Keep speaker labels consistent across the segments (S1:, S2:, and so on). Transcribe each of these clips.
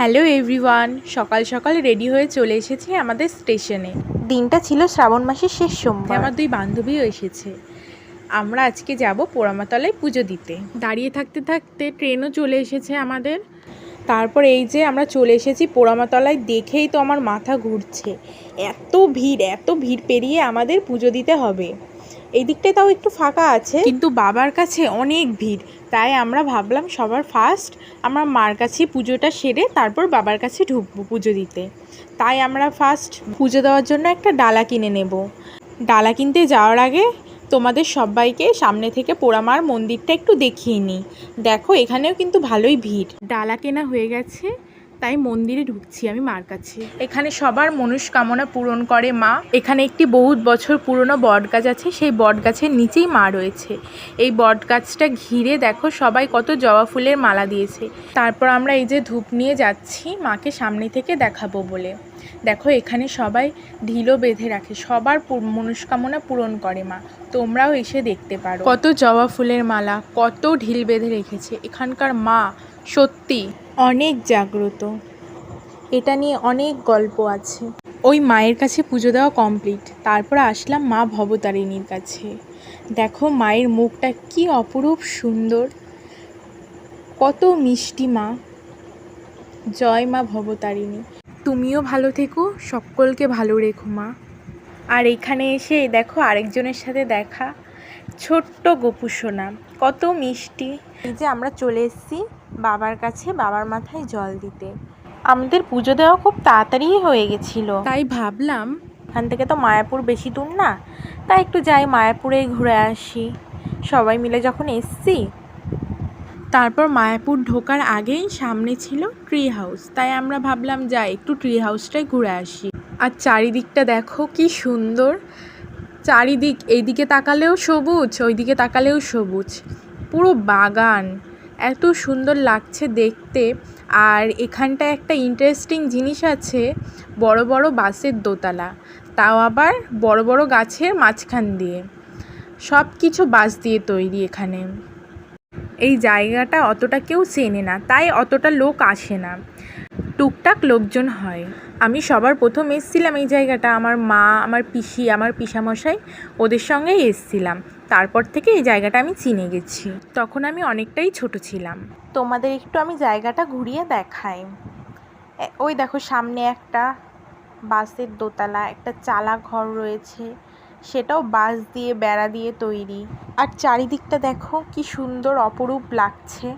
S1: Hello everyone, সকাল সকাল ready হয়ে চলে এসেছি আমাদের স্টেশনে।
S2: দিনটা ছিল শ্রাবণ মাসের শেষ সোমবার।
S1: আমার দুই বান্ধবীও এসেছে। আমরা আজকে যাব পোড়ামাতলায় পুজো দিতে। দাঁড়িয়ে থাকতে থাকতে ট্রেনও চলে এসেছে আমাদের। তারপর এই যে আমরা চলে এসেছি পোড়ামাতলায়, দেখেই তো আমার মাথা ঘুরছে। এত ভিড় পেরিয়ে আমাদের পুজো দিতে হবে। এই দিকটায় তাও একটু ফাঁকা আছে, কিন্তু বাবার কাছে অনেক ভিড়। তাই আমরা ভাবলাম সবার ফার্স্ট আমরা মার কাছে পুজোটা সেরে তারপর বাবার কাছে ঢুকবো পুজো দিতে। তাই আমরা ফার্স্ট পুজো দেওয়ার জন্য একটা ডালা কিনে নেব। ডালা কিনতে যাওয়ার আগে তোমাদের সবাইকে সামনে থেকে পোড়ামার মন্দিরটা একটু দেখিয়ে নিই। দেখো এখানেও কিন্তু ভালোই ভিড়। ডালা কেনা হয়ে গেছে, তাই মন্দিরে ঢুকছি আমি মার কাছে। এখানে সবার মনস্কামনা পূরণ করে মা। এখানে একটি বহুত বছর পুরনো বট গাছ আছে, সেই বট গাছের নিচেই মা রয়েছে। এই বট গাছটা ঘিরে দেখো সবাই কত জবা ফুলের মালা দিয়েছে। তারপর আমরা এই যে ধূপ নিয়ে যাচ্ছি মাকে সামনে থেকে দেখাবো বলে। দেখো এখানে সবাই ঢিলও বেঁধে রাখে, সবার মনস্কামনা পূরণ করে মা। তোমরাও এসে দেখতে পারো কত জবা ফুলের মালা, কত ঢিল বেঁধে রেখেছে। এখানকার মা সত্যি অনেক জাগ্রত, এটা নিয়ে অনেক গল্প আছে। ওই মায়ের কাছে পুজো দেওয়া কমপ্লিট, তারপর আসলাম মা ভবতারিণীর কাছে। দেখো মায়ের মুখটা কি অপরূপ সুন্দর, কত মিষ্টি মা। জয় মা ভবতারিণী, তুমিও ভালো থেকো, সকলকে ভালো রেখো মা। আর এখানে এসে দেখো আরেকজনের সাথে দেখা, ছোট্ট গোপু সোনা, কত মিষ্টি।
S2: এই যে আমরা চলে এসেছি বাবার কাছে, বাবার মাথায় জল দিতে। আমাদের পুজো দেওয়া খুব তাড়াতাড়ি হয়ে গেছিলো,
S1: তাই ভাবলাম
S2: এখান থেকে তো মায়াপুর বেশি দূর না, তাই একটু যাই মায়াপুরে ঘুরে আসি। সবাই মিলে যখন এসছি।
S1: তারপর মায়াপুর ঢোকার আগেই সামনে ছিল ট্রি হাউস, তাই আমরা ভাবলাম যাই একটু ট্রি হাউসটাই ঘুরে আসি। আর চারিদিকটা দেখো কি সুন্দর, চারিদিক এইদিকে তাকালেও সবুজ, ওইদিকে তাকালেও সবুজ, পুরো বাগান, এত সুন্দর লাগছে দেখতে। আর এখানটায় একটা ইন্টারেস্টিং জিনিস আছে, বড় বড় বাঁশের দোতলা, তাও আবার বড় বড় গাছের মাঝখান দিয়ে, সব কিছু বাঁশ দিয়ে তৈরি। এখানে এই জায়গাটা অতটা কেউ চেনে না, তাই অতটা লোক আসে না, টুকটাক লোকজন হয়। আমি সবার প্রথম এসেছিলাম এই জায়গাটা, আমার মা, আমার পিসি, আমার পিসামশাই, ওদের সঙ্গেই এসেছিলাম। তারপর থেকে এই জায়গাটা আমি চিনে গেছি, তখন আমি অনেকটাই ছোট ছিলাম।
S2: তোমাদের একটু আমি জায়গাটা ঘুরিয়ে দেখাই। ওই দেখো সামনে একটা বাঁশের দোতলা, একটা চালা ঘর রয়েছে, সেটাও বাঁশ দিয়ে বেড়া দিয়ে তৈরি। আর চারিদিকটা দেখো কি সুন্দর অপরূপ লাগছে।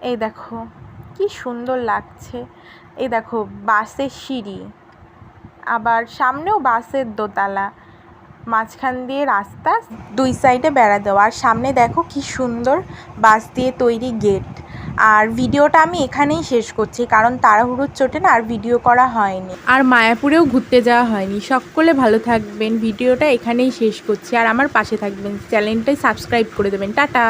S2: এই দেখো কি সুন্দর লাগছে। এই দেখো বাঁশের সিঁড়ি, আবার সামনেও বাঁশের দোতলা, মাঝখান দিয়ে রাস্তা, দুই সাইডে বেড়া দেওয়া। আর সামনে দেখো কি সুন্দর বাঁশ দিয়ে তৈরি গেট। আর ভিডিওটা আমি এখানেই শেষ করছি, কারণ তাড়াহুড়োর চোটে না আর ভিডিও করা হয়নি,
S1: আর মায়াপুরেও ঘুরতে যাওয়া হয়নি। সকলে ভালো থাকবেন, ভিডিওটা এখানেই শেষ করছি। আর আমার পাশে থাকবেন, চ্যানেলটাই সাবস্ক্রাইব করে দেবেন। টাটা।